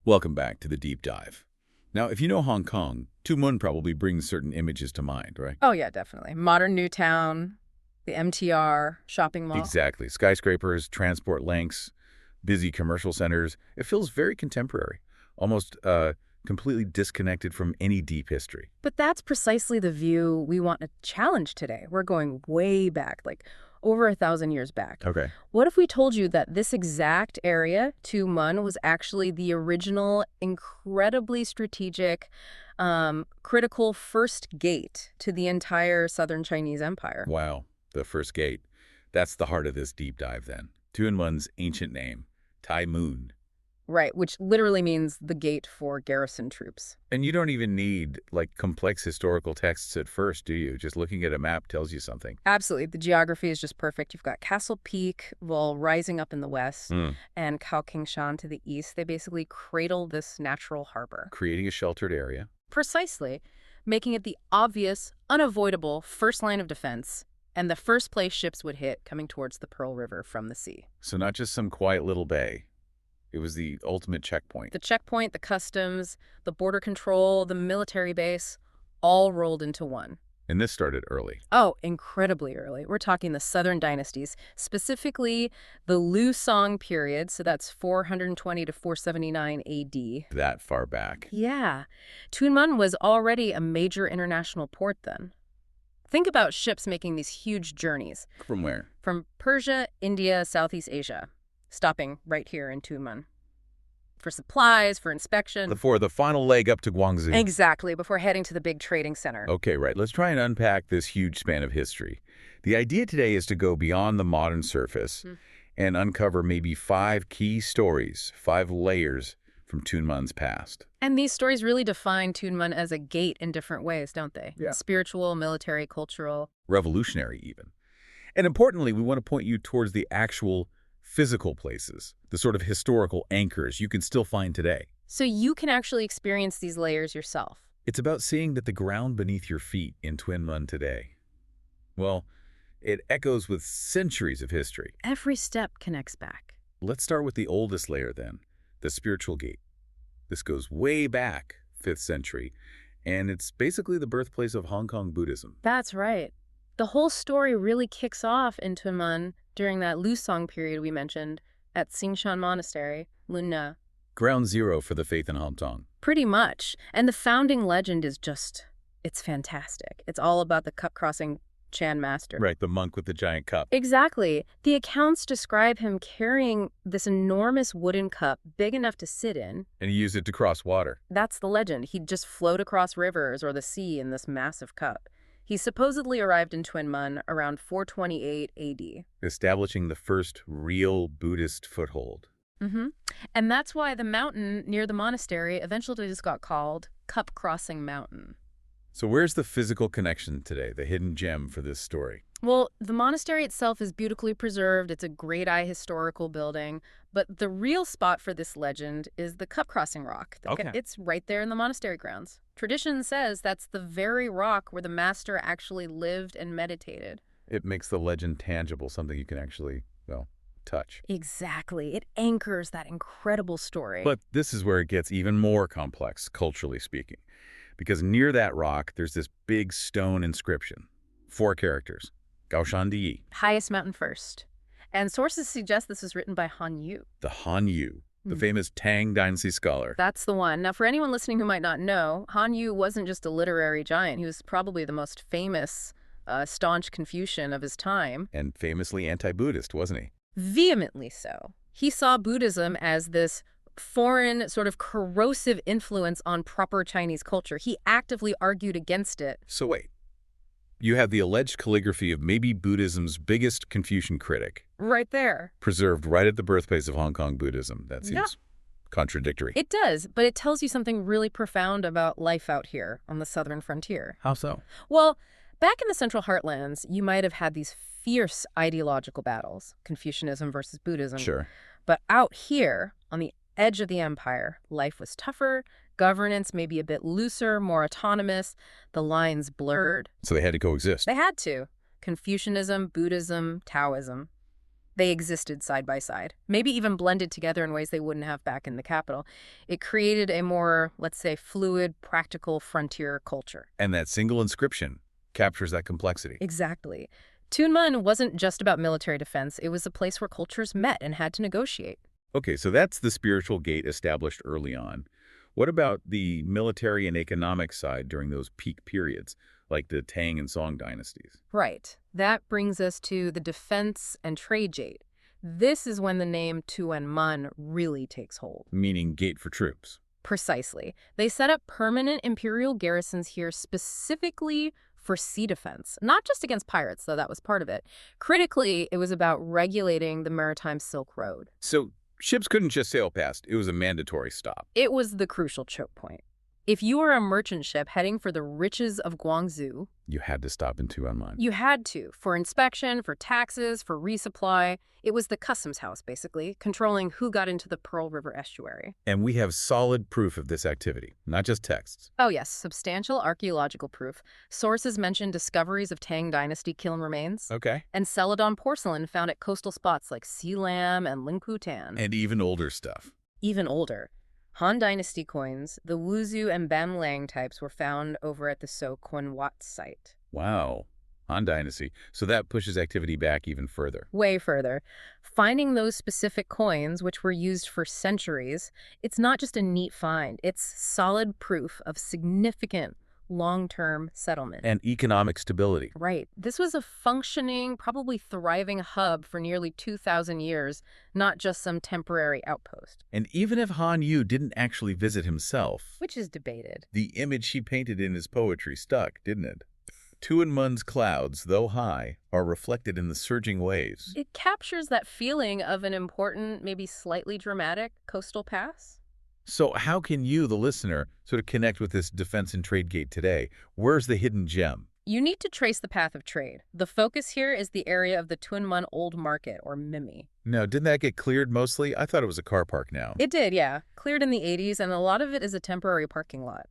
Welcome back to the deep dive. Now, if you know Hong Kong, Tuen Mun probably brings certain images to mind, right? Oh, yeah, definitely. Modern New Town, the MTR, shopping mall. Exactly. Skyscrapers, transport links, busy commercial centers. It feels very contemporary, almost completely disconnected from any deep history. But that's precisely the view we want to challenge today. We're going way back, like over 1,000 years back. Okay. What if we told you that this exact area, Tuen Mun, was actually the original, incredibly strategic, critical first gate to the entire southern Chinese empire? Wow. The first gate. That's the heart of this deep dive, then. Tuen Mun's ancient name, Tai Mun. Right, which literally means the gate for garrison troops. And you don't even need, complex historical texts at first, do you? Just looking at a map tells you something. Absolutely. The geography is just perfect. You've got Castle Peak, well, rising up in the west, and Kaohsiung to the east. They basically cradle this natural harbor. Creating a sheltered area. Precisely, making it the obvious, unavoidable first line of defense, and the first place ships would hit coming towards the Pearl River from the sea. So not just some quiet little bay. It was the ultimate checkpoint. The checkpoint, the customs, the border control, the military base, all rolled into one. And this started early. Oh, incredibly early. We're talking the southern dynasties, specifically the Lu Song period, so that's 420 to 479 AD. That far back. Yeah. Tuen Mun was already a major international port then. Think about ships making these huge journeys. From where? From Persia, India, Southeast Asia, stopping right here in Tuen Mun. For supplies, for inspection. Before the final leg up to Guangzhou. Exactly, before heading to the big trading center. Okay, right. Let's try and unpack this huge span of history. The idea today is to go beyond the modern surface and uncover maybe 5 key stories, 5 layers from Tuen Mun's past. And these stories really define Tuen Mun as a gate in different ways, don't they? Yeah. Spiritual, military, cultural. Revolutionary, even. And importantly, we want to point you towards the actual physical places, the sort of historical anchors you can still find today. So you can actually experience these layers yourself. It's about seeing that the ground beneath your feet in Tuen Mun today, well, it echoes with centuries of history. Every step connects back. Let's start with the oldest layer then, the spiritual gate. This goes way back, 5th century, and it's basically the birthplace of Hong Kong Buddhism. That's right. The whole story really kicks off in Tuen Mun during that Lu Song period we mentioned at Tsing Shan Monastery, Luna. Ground zero for the faith in Hong Kong. Pretty much. And the founding legend is just, it's fantastic. It's all about the cup-crossing Chan master. Right, the monk with the giant cup. Exactly. The accounts describe him carrying this enormous wooden cup big enough to sit in. And he used it to cross water. That's the legend. He'd just float across rivers or the sea in this massive cup. He supposedly arrived in Tuen Mun around 428 AD. Establishing the first real Buddhist foothold. And that's why the mountain near the monastery eventually just got called Cup Crossing Mountain. So where's the physical connection today, the hidden gem for this story? Well, the monastery itself is beautifully preserved. It's a great-eye historical building. But the real spot for this legend is the Cup Crossing Rock. Okay. It's right there in the monastery grounds. Tradition says that's the very rock where the master actually lived and meditated. It makes the legend tangible, something you can actually, touch. Exactly. It anchors that incredible story. But this is where it gets even more complex, culturally speaking. Because near that rock, there's this big stone inscription. 4 characters. Gaoshan Di. Highest mountain first. And sources suggest this was written by Han Yu. The Han Yu, the famous Tang dynasty scholar. That's the one. Now, for anyone listening who might not know, Han Yu wasn't just a literary giant. He was probably the most famous, staunch Confucian of his time. And famously anti-Buddhist, wasn't he? Vehemently so. He saw Buddhism as this foreign, sort of corrosive influence on proper Chinese culture. He actively argued against it. So wait. You have the alleged calligraphy of maybe Buddhism's biggest Confucian critic. Right there. Preserved right at the birthplace of Hong Kong Buddhism. That seems contradictory. It does, but it tells you something really profound about life out here on the southern frontier. How so? Well, back in the Central Heartlands, you might have had these fierce ideological battles, Confucianism versus Buddhism. Sure. But out here, on the edge of the empire, life was tougher, governance maybe a bit looser, more autonomous, the lines blurred. So they had to coexist. They had to. Confucianism, Buddhism, Taoism. They existed side by side, maybe even blended together in ways they wouldn't have back in the capital. It created a more, let's say, fluid, practical frontier culture. And that single inscription captures that complexity. Exactly. Tuen Mun wasn't just about military defense. It was a place where cultures met and had to negotiate. Okay, so that's the spiritual gate established early on. What about the military and economic side during those peak periods, like the Tang and Song dynasties? Right. That brings us to the defense and trade gate. This is when the name Tuen Mun really takes hold. Meaning gate for troops. Precisely. They set up permanent imperial garrisons here specifically for sea defense, not just against pirates, though that was part of it. Critically, it was about regulating the Maritime Silk Road. So ships couldn't just sail past. It was a mandatory stop. It was the crucial choke point. If you were a merchant ship heading for the riches of Guangzhou, You had to stop in Tuen Mun. you had to, for inspection, for taxes, for resupply. It was the customs house, basically, controlling who got into the Pearl River estuary. And we have solid proof of this activity, not just texts. Oh yes, substantial archaeological proof. Sources mention discoveries of Tang Dynasty kiln remains, Okay. and Celadon porcelain found at coastal spots like Sealam and Lingkutan. And even older stuff. Even older. Han Dynasty coins, the Wuzhu and Bamlang types, were found over at the So Kun Wat site. Wow. Han Dynasty. So that pushes activity back even further. Way further. Finding those specific coins, which were used for centuries, it's not just a neat find. It's solid proof of significant long-term settlement. And economic stability. Right. This was a functioning, probably thriving hub for nearly 2,000 years, not just some temporary outpost. And even if Han Yu didn't actually visit himself, Which is debated. the image he painted in his poetry stuck, didn't it? Tuen Mun's clouds, though high, are reflected in the surging waves. It captures that feeling of an important, maybe slightly dramatic coastal pass. So how can you, the listener, sort of connect with this defense and trade gate today? Where's the hidden gem? You need to trace the path of trade. The focus here is the area of the Tuen Mun Old Market, or Mimi. Now, didn't that get cleared mostly? I thought it was a car park now. It did, yeah. Cleared in the 80s, and a lot of it is a temporary parking lot,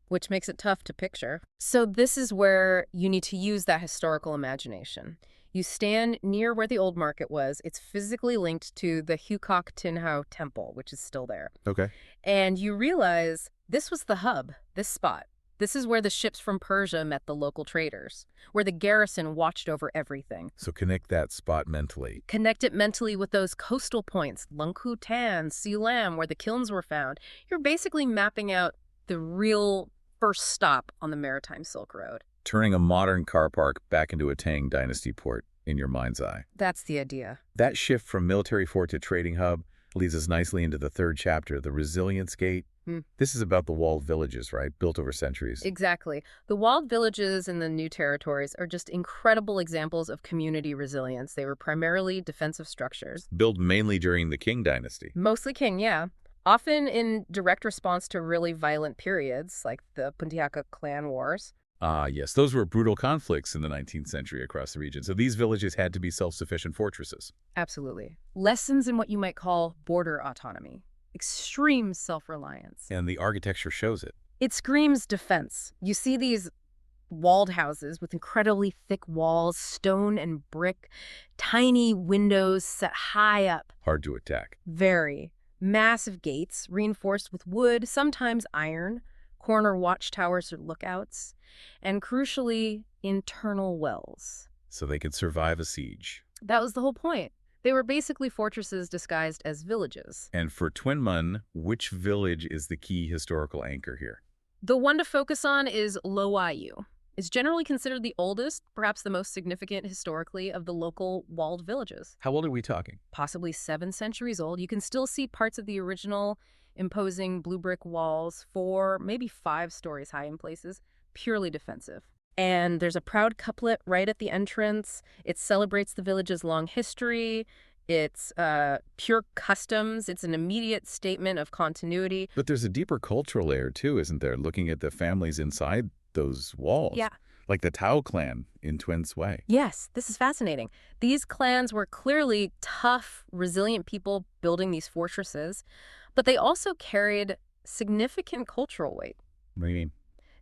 which makes it tough to picture. So this is where you need to use that historical imagination. You stand near where the old market was. It's physically linked to the Hukok Tinhao Temple, which is still there. Okay. And you realize this was the hub, this spot. This is where the ships from Persia met the local traders, where the garrison watched over everything. So connect that spot mentally. Connect it mentally with those coastal points, Lungkutan, Sealam, where the kilns were found. You're basically mapping out the real first stop on the Maritime Silk Road. Turning a modern car park back into a Tang Dynasty port in your mind's eye. That's the idea. That shift from military fort to trading hub leads us nicely into the third chapter, the resilience gate. This is about the walled villages, right? Built over centuries. Exactly. The walled villages in the new territories are just incredible examples of community resilience. They were primarily defensive structures. Built mainly during the Qing Dynasty. Mostly Qing, yeah. Often in direct response to really violent periods, like the Puntiaca clan wars. Ah, yes. Those were brutal conflicts in the 19th century across the region. So these villages had to be self-sufficient fortresses. Absolutely. Lessons in what you might call border autonomy. Extreme self-reliance. And the architecture shows it. It screams defense. You see these walled houses with incredibly thick walls, stone and brick, tiny windows set high up. Hard to attack. Very. Massive gates reinforced with wood, sometimes iron, corner watchtowers or lookouts, and crucially, internal wells. So they could survive a siege. That was the whole point. They were basically fortresses disguised as villages. And for Tuen Mun, which village is the key historical anchor here? The one to focus on is Lo Wai. It's generally considered the oldest, perhaps the most significant historically, of the local walled villages. How old are we talking? Possibly 7 centuries old. You can still see parts of the original imposing blue brick walls, 4, maybe 5 stories high in places, purely defensive. And there's a proud couplet right at the entrance. It celebrates the village's long history. It's pure customs. It's an immediate statement of continuity. But there's a deeper cultural layer, too, isn't there? Looking at the families inside those walls. Yeah. Like the Tao clan in Tuen Sui. Yes, this is fascinating. These clans were clearly tough, resilient people building these fortresses, but they also carried significant cultural weight. What do you mean?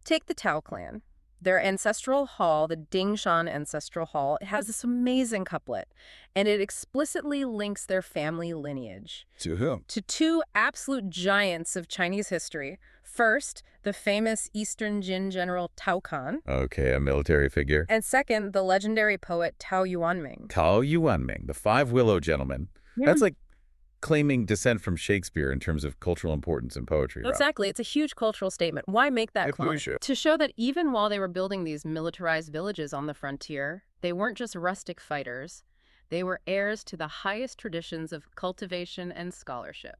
Take the Tao clan. Their ancestral hall, the Dingshan Ancestral Hall, it has this amazing couplet, and it explicitly links their family lineage To whom? to two absolute giants of Chinese history. First, the famous Eastern Jin general Tao Kan, Okay, a military figure. and second, the legendary poet Tao Yuanming. Tao Yuanming, the Five Willow Gentleman. Yeah. That's like claiming descent from Shakespeare in terms of cultural importance in poetry. Rob. Exactly. It's a huge cultural statement. Why make that If we claim? should. To show that even while they were building these militarized villages on the frontier, they weren't just rustic fighters. They were heirs to the highest traditions of cultivation and scholarship.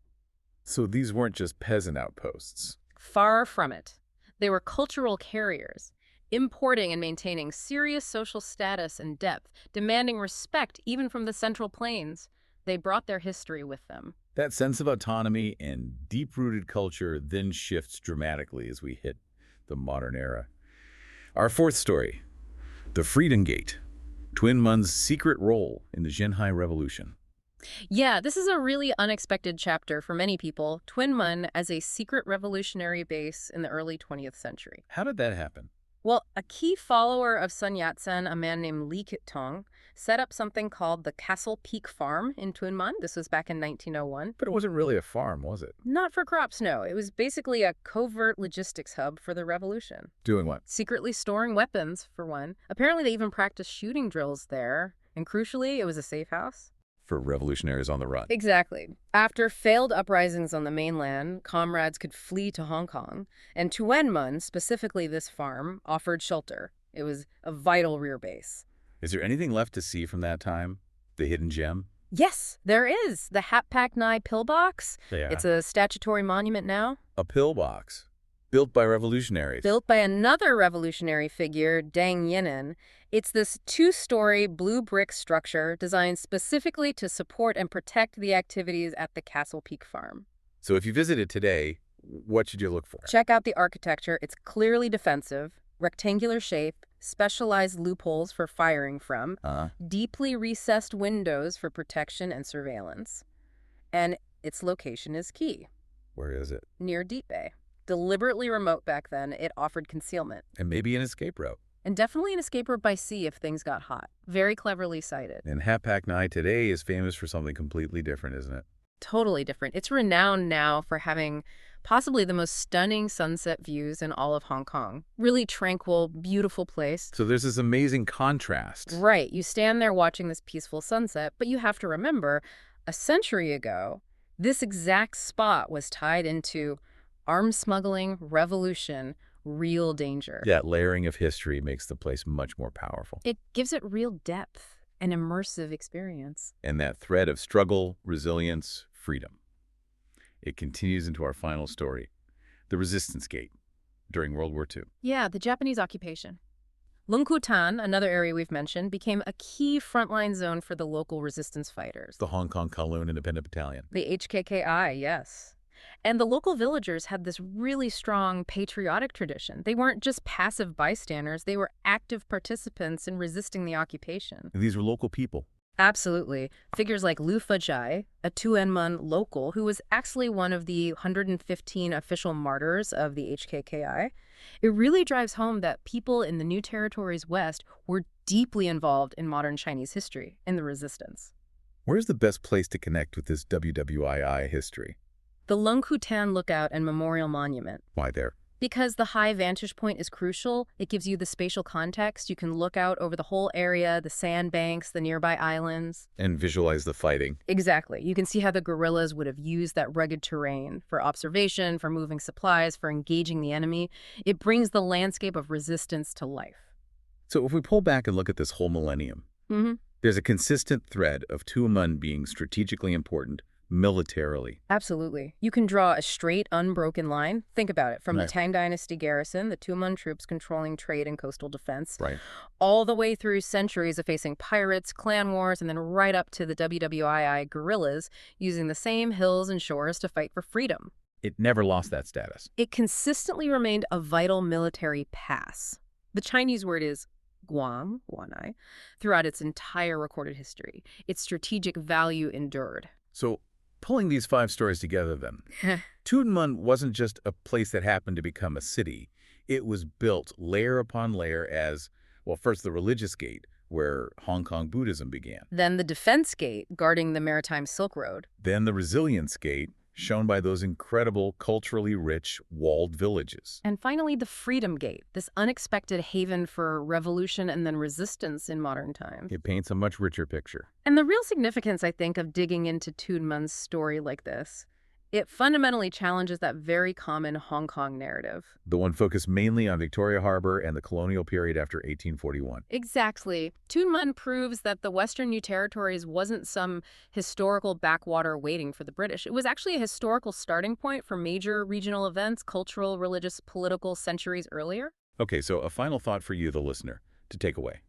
So these weren't just peasant outposts. Far from it. They were cultural carriers, importing and maintaining serious social status and depth, demanding respect even from the Central Plains. They brought their history with them. That sense of autonomy and deep-rooted culture then shifts dramatically as we hit the modern era. Our fourth story, the Freedom Gate, Tuen Mun's secret role in the Xinhai Revolution. Yeah, this is a really unexpected chapter for many people. Tuen Mun as a secret revolutionary base in the early 20th century. How did that happen? Well, a key follower of Sun Yat-sen, a man named Li Keqiang, set up something called the Castle Peak Farm in Tuen Mun. This was back in 1901. But it wasn't really a farm, was it? Not for crops, no. It was basically a covert logistics hub for the revolution. Doing what? Secretly storing weapons, for one. Apparently, they even practiced shooting drills there. And crucially, it was a safe house. For revolutionaries on the run. Exactly. After failed uprisings on the mainland, comrades could flee to Hong Kong, and Tuen Mun, specifically this farm, offered shelter. It was a vital rear base. Is there anything left to see from that time? The hidden gem? Yes, there is. The Happak Nai pillbox. Yeah. It's a statutory monument now. A pillbox. Built by revolutionaries. Built by another revolutionary figure, Deng Yinan. It's this two-story blue brick structure designed specifically to support and protect the activities at the Castle Peak Farm. So if you visit it today, what should you look for? Check out the architecture. It's clearly defensive, rectangular shape, specialized loopholes for firing from, deeply recessed windows for protection and surveillance. And its location is key. Where is it? Near Deep Bay. Deliberately remote back then, it offered concealment. And maybe an escape route. And definitely an escape route by sea if things got hot. Very cleverly sited. And Happak Nai today is famous for something completely different, isn't it? Totally different. It's renowned now for having possibly the most stunning sunset views in all of Hong Kong. Really tranquil, beautiful place. So there's this amazing contrast. Right. You stand there watching this peaceful sunset, but you have to remember, a century ago, this exact spot was tied into arms smuggling, revolution, real danger. That layering of history makes the place much more powerful. It gives it real depth, an immersive experience. And that thread of struggle, resilience, freedom. It continues into our final story, the Resistance Gate, during World War II. Yeah, the Japanese occupation. Lungkutan, another area we've mentioned, became a key frontline zone for the local resistance fighters. The Hong Kong Kowloon Independent Battalion. The HKKI, yes. And the local villagers had this really strong patriotic tradition. They weren't just passive bystanders, they were active participants in resisting the occupation. And these were local people. Absolutely. Figures like Lu Fajai, a Tuen Mun local who was actually one of the 115 official martyrs of the HKKI. It really drives home that people in the New Territories West were deeply involved in modern Chinese history, in the resistance. Where's the best place to connect with this WWII history? The Lungkutan Lookout and Memorial Monument. Why there? Because the high vantage point is crucial, it gives you the spatial context. You can look out over the whole area, the sandbanks, the nearby islands. And visualize the fighting. Exactly. You can see how the guerrillas would have used that rugged terrain for observation, for moving supplies, for engaging the enemy. It brings the landscape of resistance to life. So if we pull back and look at this whole millennium, there's a consistent thread of Tuen Mun being strategically important militarily. Absolutely. You can draw a straight, unbroken line. Think about it. From Right. the Tang Dynasty garrison, the Tuen Mun troops controlling trade and coastal defense, Right. all the way through centuries of facing pirates, clan wars, and then right up to the WWII guerrillas using the same hills and shores to fight for freedom. It never lost that status. It consistently remained a vital military pass. The Chinese word is guanai, throughout its entire recorded history. Its strategic value endured. So pulling these 5 stories together then, Tuen Mun wasn't just a place that happened to become a city. It was built layer upon layer as, well, first the religious gate, where Hong Kong Buddhism began. Then the defense gate, guarding the Maritime Silk Road. Then the resilience gate, shown by those incredible, culturally rich, walled villages. And finally, the Freedom Gate, this unexpected haven for revolution and then resistance in modern times. It paints a much richer picture. And the real significance, I think, of digging into Tuen Mun's story like this, it fundamentally challenges that very common Hong Kong narrative. The one focused mainly on Victoria Harbor and the colonial period after 1841. Exactly. Tuen Mun proves that the Western New Territories wasn't some historical backwater waiting for the British. It was actually a historical starting point for major regional events, cultural, religious, political, centuries earlier. Okay, so a final thought for you, the listener, to take away.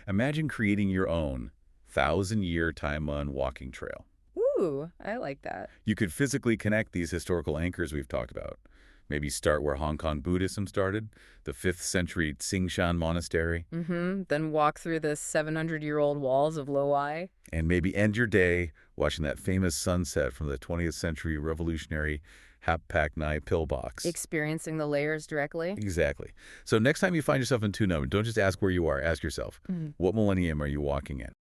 Imagine creating your own 1,000-year Tuen Mun walking trail. Ooh, I like that. You could physically connect these historical anchors we've talked about. Maybe start where Hong Kong Buddhism started, the 5th century Tsing Shan Monastery. Then walk through the 700-year-old walls of Lo Wai. And maybe end your day watching that famous sunset from the 20th century revolutionary Hap Pak Nai pillbox. Experiencing the layers directly. Exactly. So next time you find yourself in Tuen Mun, don't just ask where you are. Ask yourself, what millennium are you walking in?